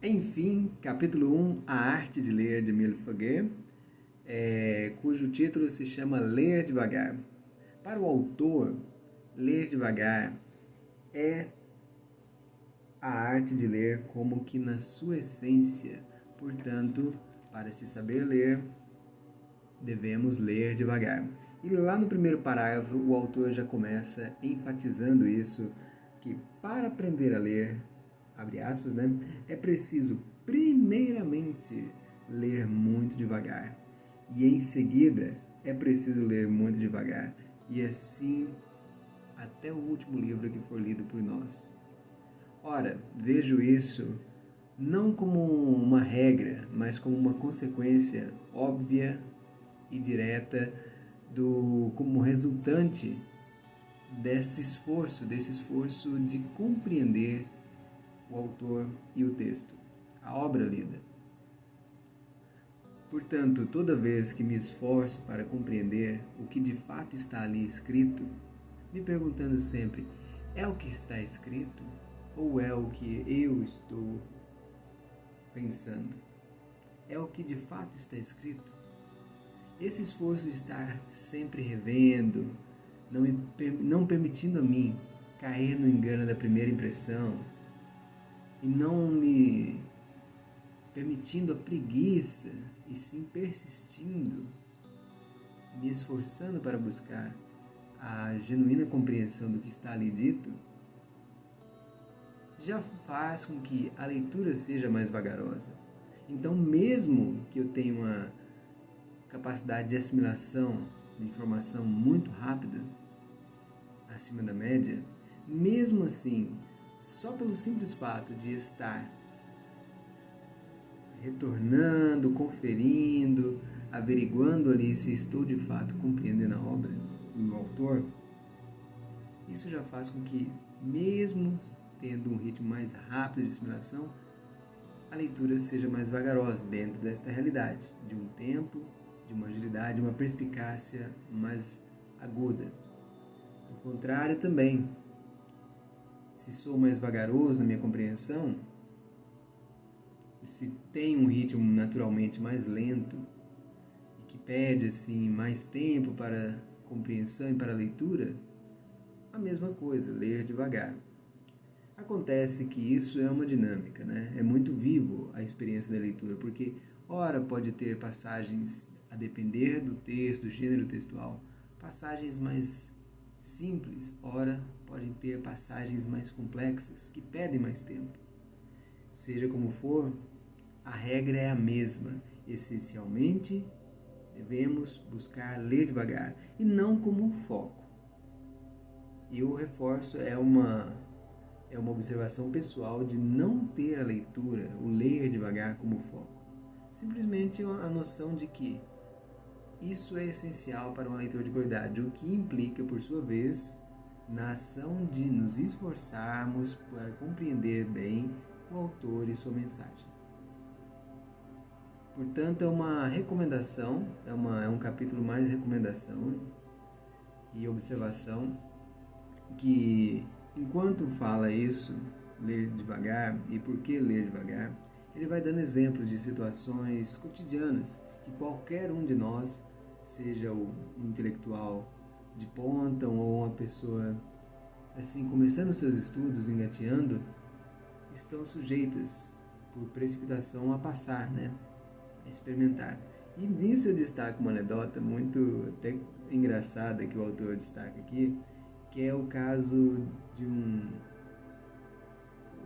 Enfim, capítulo 1, A Arte de Ler, de Emile Faguet, cujo título se chama Ler Devagar. Para o autor, ler devagar é a arte de ler como que na sua essência. Portanto, para se saber ler, devemos ler devagar. E lá no primeiro parágrafo, o autor já começa enfatizando isso, que para aprender a ler, abre aspas, né, é preciso primeiramente ler muito devagar. E em seguida, é preciso ler muito devagar. E assim até o último livro que for lido por nós. Ora, vejo isso não como uma regra, mas como uma consequência óbvia e direta como resultante desse esforço de compreender o autor e o texto, a obra lida. Portanto, toda vez que me esforço para compreender o que de fato está ali escrito, me perguntando sempre, é o que está escrito ou é o que eu estou pensando? É o que de fato está escrito? Esse esforço de estar sempre revendo, não permitindo a mim cair no engano da primeira impressão e não me permitindo a preguiça e sim persistindo, me esforçando para buscar a genuína compreensão do que está ali dito, já faz com que a leitura seja mais vagarosa. Então, mesmo que eu tenha uma capacidade de assimilação de informação muito rápida, acima da média, mesmo assim, só pelo simples fato de estar retornando, conferindo, averiguando ali se estou de fato compreendendo a obra e o autor, isso já faz com que, mesmo tendo um ritmo mais rápido de assimilação, a leitura seja mais vagarosa dentro desta realidade, de um tempo, de uma agilidade, uma perspicácia mais aguda. Do contrário também, se sou mais vagaroso na minha compreensão, se tenho um ritmo naturalmente mais lento e que pede assim mais tempo para compreensão e para leitura, a mesma coisa, ler devagar. Acontece que isso é uma dinâmica, né? É muito vivo a experiência da leitura, porque ora pode ter passagens, a depender do texto, do gênero textual, passagens mais simples, ora podem ter passagens mais complexas, que pedem mais tempo. Seja como for, a regra é a mesma. Essencialmente, devemos buscar ler devagar, e não como um foco. E eu reforço, é uma observação pessoal de não ter a leitura, o ler devagar como foco. Simplesmente a noção de que isso é essencial para uma leitura de qualidade, o que implica, por sua vez, na ação de nos esforçarmos para compreender bem o autor e sua mensagem. Portanto, é uma recomendação, é um capítulo mais recomendação e observação que, enquanto fala isso, ler devagar e por que ler devagar, ele vai dando exemplos de situações cotidianas que qualquer um de nós, seja um intelectual de ponta ou uma pessoa assim começando seus estudos, engateando, estão sujeitas por precipitação a passar, né? A experimentar. E nisso eu destaco uma anedota muito até engraçada que o autor destaca aqui, que é o caso de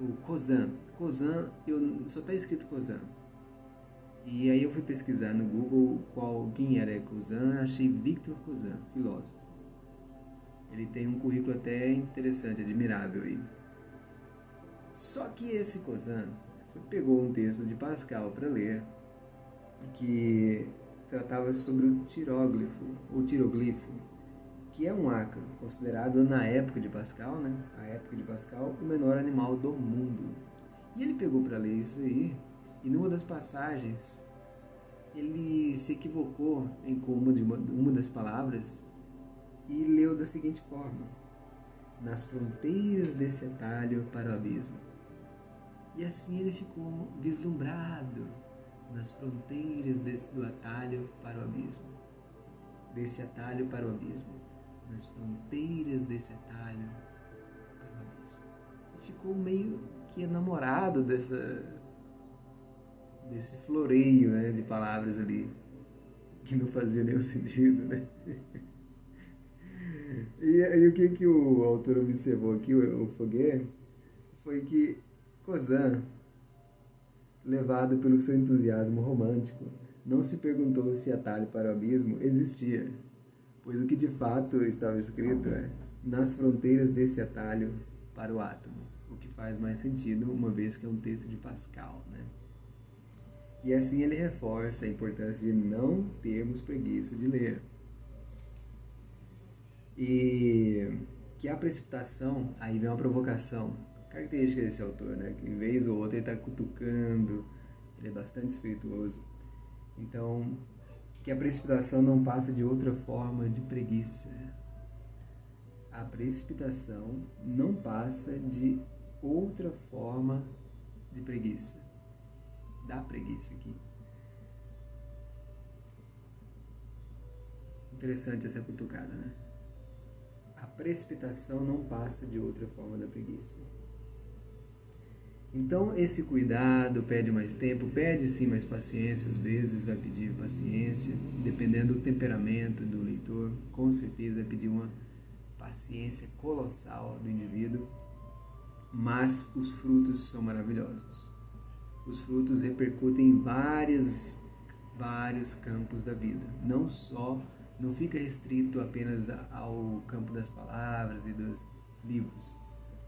o Causan. Causan, só está escrito Causan. E aí eu fui pesquisar no Google quem era Causan, achei Victor Causan, filósofo. Ele tem um currículo até interessante, admirável aí. Só que esse Causan pegou um texto de Pascal para ler, que tratava sobre o tiroglifo, que é um ácaro, considerado na época de Pascal, né? A época de Pascal, o menor animal do mundo. E ele pegou para ler isso aí, e numa das passagens, ele se equivocou com uma das palavras e leu da seguinte forma: nas fronteiras desse atalho para o abismo. E assim ele ficou vislumbrado nas fronteiras do atalho para o abismo. Desse atalho para o abismo. Nas fronteiras desse atalho para o abismo. E ficou meio que enamorado desse floreio, né, de palavras ali, que não fazia nenhum sentido, né? E o que o autor observou aqui, o Foguet, foi que Causan, levado pelo seu entusiasmo romântico, não se perguntou se atalho para o abismo existia, pois o que de fato estava escrito é nas fronteiras desse atalho para o átomo, o que faz mais sentido, uma vez que é um texto de Pascal, né? E assim ele reforça a importância de não termos preguiça de ler. E que a precipitação, aí vem uma provocação, característica desse autor, né? Que em vez ou outra ele está cutucando, ele é bastante espirituoso. Então, que a precipitação não passa de outra forma de preguiça. A precipitação não passa de outra forma de preguiça. Da preguiça aqui. Interessante essa cutucada, né? A precipitação não passa de outra forma da preguiça. Então, esse cuidado pede mais tempo, pede sim mais paciência, às vezes vai pedir paciência, dependendo do temperamento do leitor, com certeza vai pedir uma paciência colossal do indivíduo, mas os frutos são maravilhosos. Os frutos repercutem em vários campos da vida, não fica restrito apenas ao campo das palavras e dos livros,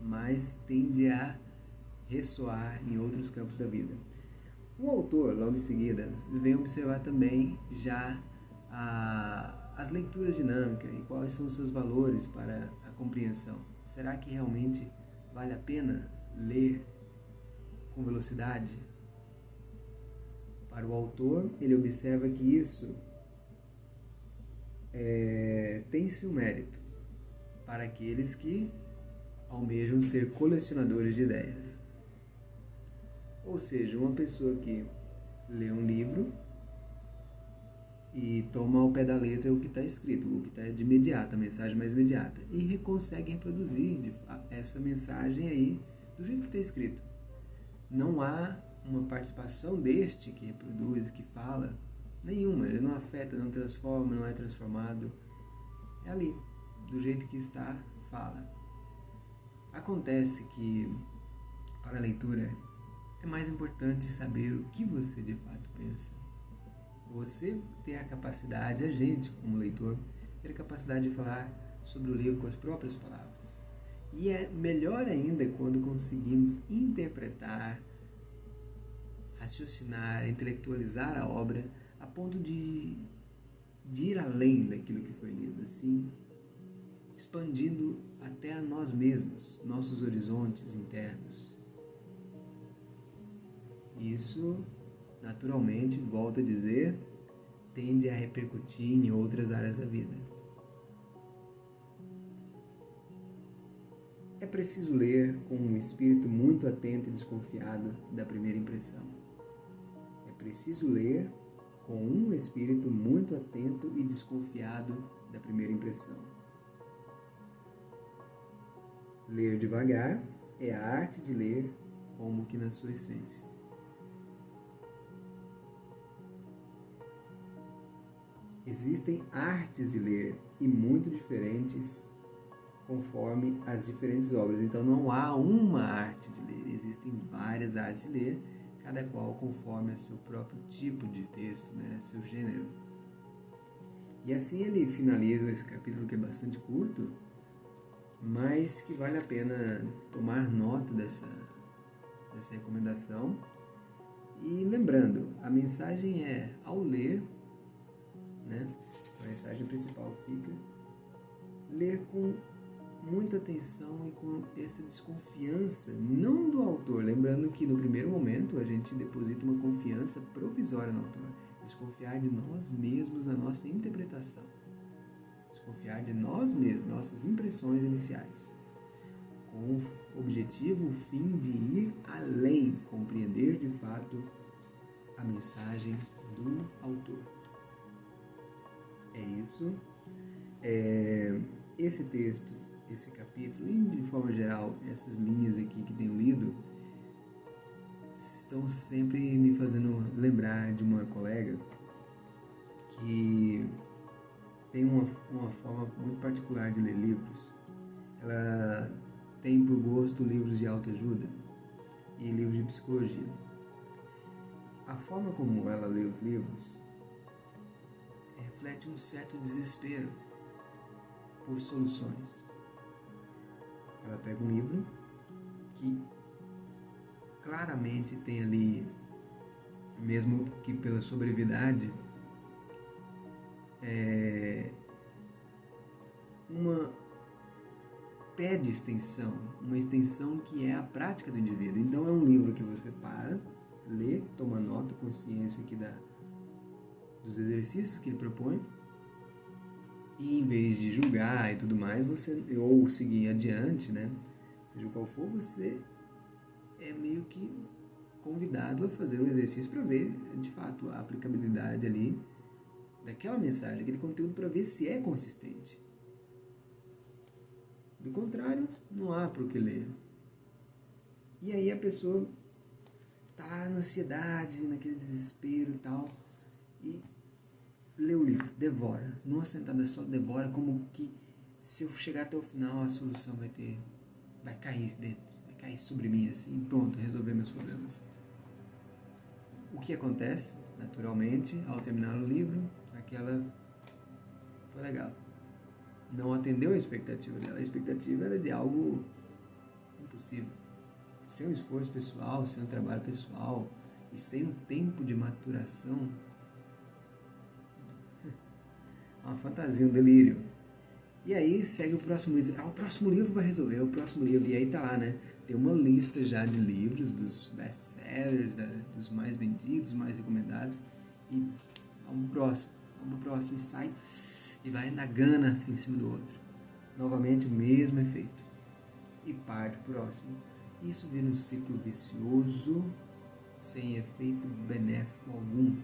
mas tende a ressoar em outros campos da vida. O autor, logo em seguida, vem observar também já as leituras dinâmicas e quais são os seus valores para a compreensão. Será que realmente vale a pena ler com velocidade? Para o autor, ele observa que isso tem-se um mérito para aqueles que almejam ser colecionadores de ideias. Ou seja, uma pessoa que lê um livro e toma ao pé da letra o que está escrito, o que está de imediato, a mensagem mais imediata, e consegue reproduzir essa mensagem aí do jeito que está escrito. Não há uma participação deste que reproduz, que fala, nenhuma, ele não afeta, não transforma, não é transformado. É ali, do jeito que está, fala. Acontece que, para a leitura, é mais importante saber o que você de fato pensa. Você ter a capacidade, a gente como leitor, ter a capacidade de falar sobre o livro com as próprias palavras. E é melhor ainda quando conseguimos interpretar, raciocinar, intelectualizar a obra a ponto de ir além daquilo que foi lido, assim, expandindo até a nós mesmos, nossos horizontes internos. Isso, naturalmente, volto a dizer, tende a repercutir em outras áreas da vida. É preciso ler com um espírito muito atento e desconfiado da primeira impressão. É preciso ler com um espírito muito atento e desconfiado da primeira impressão. Ler devagar é a arte de ler como que na sua essência. Existem artes de ler e muito diferentes conforme as diferentes obras. Então não há uma arte de ler, existem várias artes de ler, cada qual conforme a seu próprio tipo de texto, né, seu gênero. E assim ele finaliza esse capítulo, que é bastante curto, mas que vale a pena tomar nota dessa recomendação. E lembrando, a mensagem é, ao ler, né, a mensagem principal fica ler com muita atenção e com essa desconfiança, não do autor, lembrando que no primeiro momento a gente deposita uma confiança provisória no autor, desconfiar de nós mesmos na nossa interpretação, desconfiar de nós mesmos, nossas impressões iniciais, com o objetivo, o fim de ir além, compreender de fato a mensagem do autor. É isso. Esse texto, esse capítulo, e de forma geral, essas linhas aqui que tenho lido, estão sempre me fazendo lembrar de uma colega que tem uma forma muito particular de ler livros. Ela tem por gosto livros de autoajuda e livros de psicologia. A forma como ela lê os livros reflete um certo desespero por soluções. Ela pega um livro que claramente tem ali, mesmo que pela sua brevidade, uma pede extensão, uma extensão que é a prática do indivíduo. Então é um livro que você para, lê, toma nota, consciência aqui dos exercícios que ele propõe, e em vez de julgar e tudo mais, ou seguir adiante, né? Seja qual for, você é meio que convidado a fazer um exercício para ver, de fato, a aplicabilidade ali daquela mensagem, daquele conteúdo, para ver se é consistente. Do contrário, não há para o que ler. E aí a pessoa tá na ansiedade, naquele desespero e tal, e lê o livro, devora. Numa sentada só, devora, como que se eu chegar até o final, a solução vai cair dentro, vai cair sobre mim assim, pronto, resolver meus problemas. O que acontece, naturalmente, ao terminar o livro, aquela foi legal. Não atendeu a expectativa dela. A expectativa era de algo impossível. Sem um esforço pessoal, sem um trabalho pessoal e sem um tempo de maturação, uma fantasia, um delírio. E aí segue o próximo livro. O próximo livro vai resolver, o próximo livro. E aí tá lá, né? Tem uma lista já de livros, dos best-sellers, dos mais vendidos, mais recomendados. E vamos pro próximo, e sai e vai na gana assim, em cima do outro. Novamente o mesmo efeito. E parte pro próximo. Isso vira um ciclo vicioso, sem efeito benéfico algum.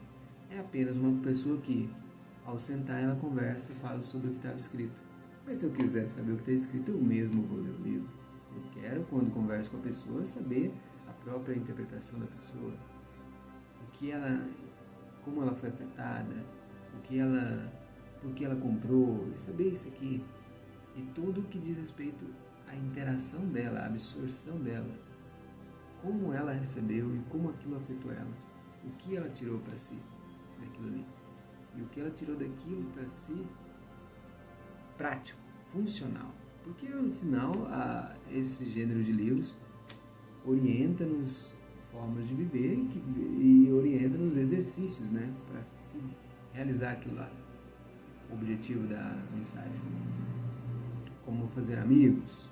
É apenas uma pessoa que, ao sentar, ela conversa e fala sobre o que estava escrito. Mas se eu quiser saber o que está escrito, eu mesmo vou ler o livro. Eu quero, quando converso com a pessoa, saber a própria interpretação da pessoa. Como ela foi afetada, por que ela comprou, saber isso aqui. E tudo o que diz respeito à interação dela, à absorção dela. Como ela recebeu e como aquilo afetou ela. O que ela tirou para si daquilo ali. E o que ela tirou daquilo para si prático, funcional. Porque, no final, esse gênero de livros orienta-nos formas de viver e orienta-nos exercícios, né? Para se realizar aquilo lá. O objetivo da mensagem. Como fazer amigos.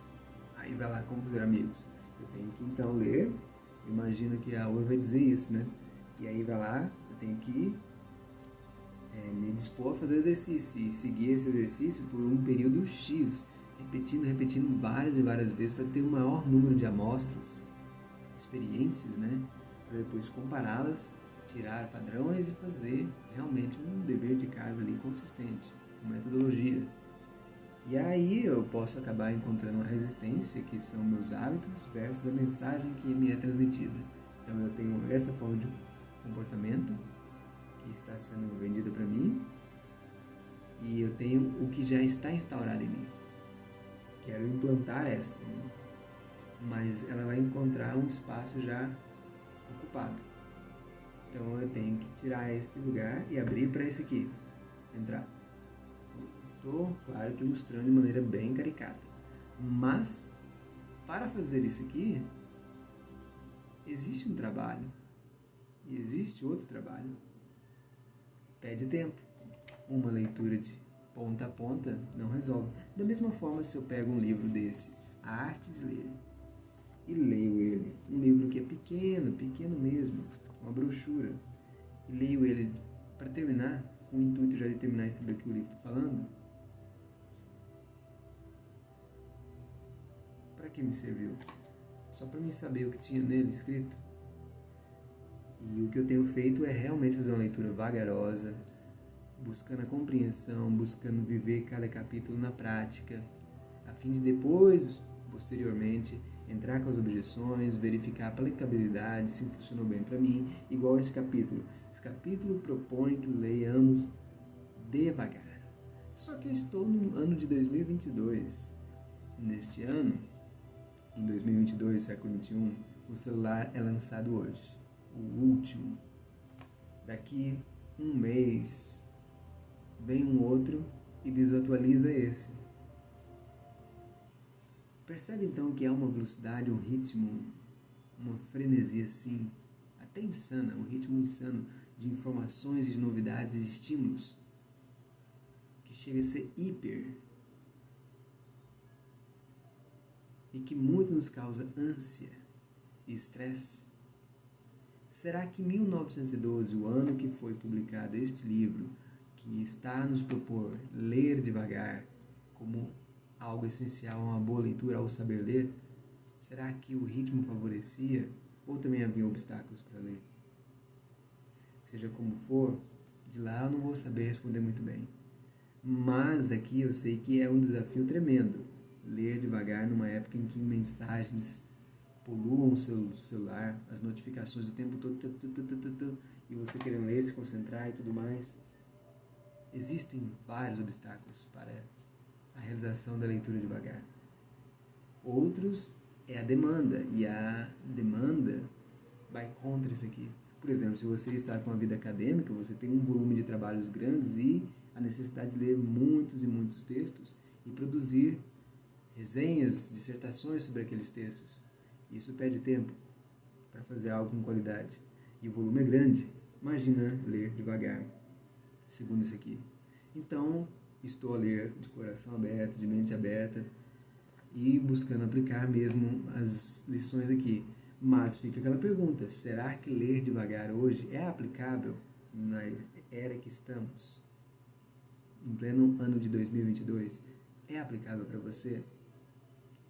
Aí vai lá, como fazer amigos. Eu tenho que, então, ler. Imagino que a Oi vai dizer isso, né? E aí vai lá, eu tenho que me dispor a fazer o exercício e seguir esse exercício por um período X, repetindo várias e várias vezes para ter o maior número de amostras, experiências, né? Para depois compará-las, tirar padrões e fazer realmente um dever de casa ali consistente, com metodologia. E aí eu posso acabar encontrando uma resistência, que são meus hábitos, versus a mensagem que me é transmitida. Então eu tenho essa forma de comportamento que está sendo vendida para mim, e eu tenho o que já está instaurado em mim. Quero implantar essa, né? Mas ela vai encontrar um espaço já ocupado. Então eu tenho que tirar esse lugar e abrir para esse aqui entrar. Estou, claro que ilustrando de maneira bem caricata. Mas, para fazer isso aqui, existe um trabalho. E existe outro trabalho. Pede tempo. Uma leitura de ponta a ponta não resolve. Da mesma forma, se eu pego um livro desse, A Arte de Ler, e leio ele, um livro que é pequeno, pequeno mesmo, uma brochura, e leio ele para terminar, com o intuito já de terminar e saber o que o livro está falando, para que me serviu? Só para mim saber o que tinha nele escrito. E o que eu tenho feito é realmente fazer uma leitura vagarosa, buscando a compreensão, buscando viver cada capítulo na prática, a fim de depois, posteriormente, entrar com as objeções, verificar a aplicabilidade, se funcionou bem para mim, igual esse capítulo. Esse capítulo propõe que leiamos devagar. Só que eu estou no ano de 2022. Neste ano, em 2022, século XXI, o celular é lançado hoje, o último. Daqui um mês, vem um outro e desatualiza esse. Percebe então que há uma velocidade, um ritmo, uma frenesia assim, até insana, um ritmo insano de informações, de novidades e de estímulos, que chega a ser hiper e que muito nos causa ânsia e estresse. Será que 1912, o ano que foi publicado este livro, que está a nos propor ler devagar como algo essencial, uma boa leitura ao saber ler, será que o ritmo favorecia ou também havia obstáculos para ler? Seja como for, de lá eu não vou saber responder muito bem. Mas aqui eu sei que é um desafio tremendo ler devagar numa época em que mensagens poluam o seu celular, as notificações o tempo todo, e você querendo ler, se concentrar e tudo mais. Existem vários obstáculos para a realização da leitura devagar. Outros é a demanda, e a demanda vai contra isso aqui. Por exemplo, se você está com uma vida acadêmica, você tem um volume de trabalhos grandes e a necessidade de ler muitos e muitos textos e produzir resenhas, dissertações sobre aqueles textos. Isso pede tempo para fazer algo com qualidade. E o volume é grande. Imagina ler devagar, segundo isso aqui. Então, estou a ler de coração aberto, de mente aberta e buscando aplicar mesmo as lições aqui. Mas fica aquela pergunta, será que ler devagar hoje é aplicável na era que estamos? Em pleno ano de 2022, é aplicável para você?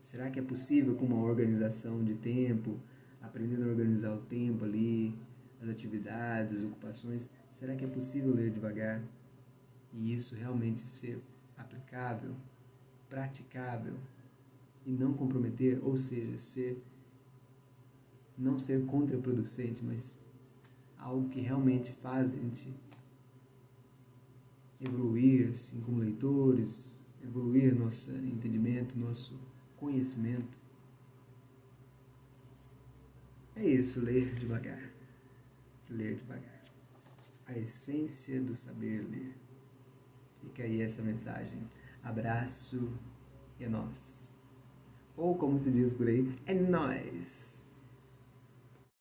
Será que é possível com uma organização de tempo, aprendendo a organizar o tempo ali, as atividades, as ocupações, será que é possível ler devagar? E isso realmente ser aplicável, praticável e não comprometer, ou seja, não ser contraproducente, mas algo que realmente faz a gente evoluir, assim, como leitores, evoluir nosso entendimento, nosso conhecimento. É isso, ler devagar. Ler devagar. A essência do saber ler. Fica aí essa mensagem. Abraço e é nóis. Ou como se diz por aí, é nóis.